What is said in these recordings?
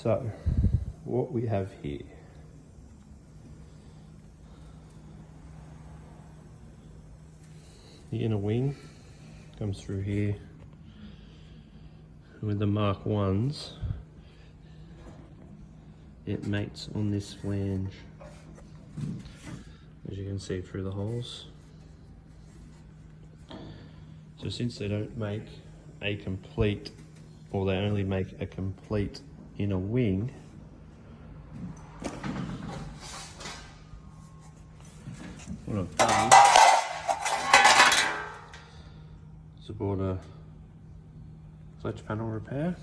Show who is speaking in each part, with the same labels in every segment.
Speaker 1: So, what we have here, the inner wing comes through here. With the Mark 1s, it mates on this flange, as you can see through the holes. So since they don't make a complete, or they only make a complete inner wing, what I've done is I bought a flitch panel repair,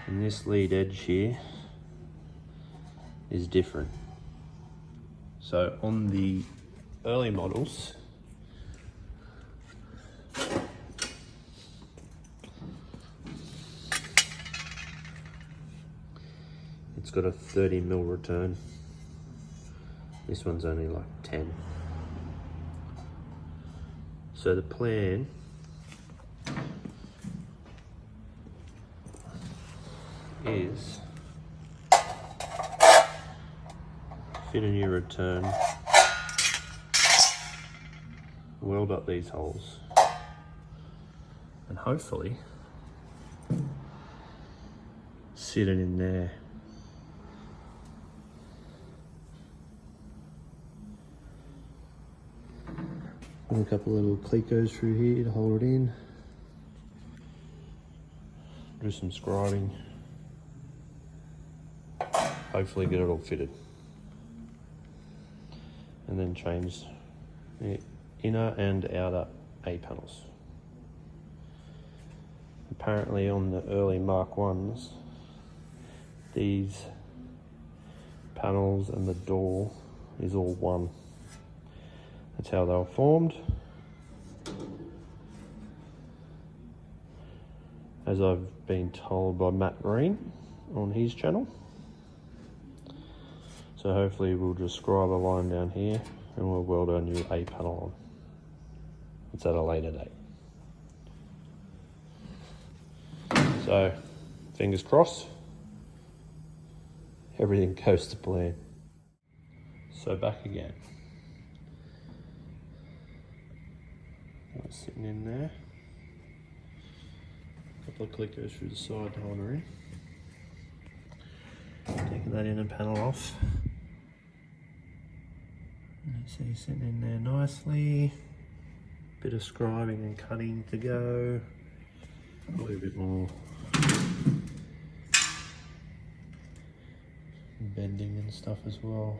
Speaker 1: and this lead edge here is different. So on the early models, it's got a 30mm return. This one's only like 10. So the plan is fit a new return, weld up these holes, and hopefully sit it in there. And a couple of little clicos through here to hold it in. Do some scribing. Hopefully get it all fitted. And then change the inner and outer A panels. Apparently on the early Mark 1s, these panels and the door is all one. That's how they were formed. As I've been told by Matt Green on his channel. So hopefully we'll just scribe a line down here and we'll weld our new A panel on. It's at a later date. So, fingers crossed, everything goes to plan. So back again. That's sitting in there. A couple of clickers through the side to hold her in. Taking that inner panel off. See, sitting in there nicely. Bit of scribing and cutting to go. Probably a bit more bending and stuff as well.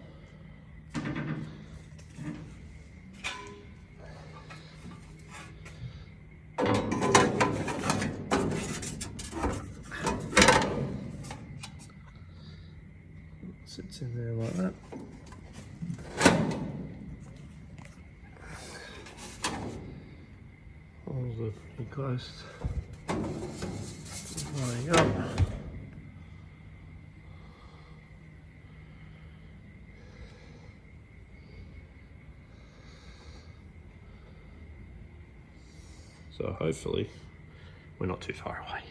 Speaker 1: Sits in there like that. Holes are pretty close. Lining up. So hopefully we're not too far away.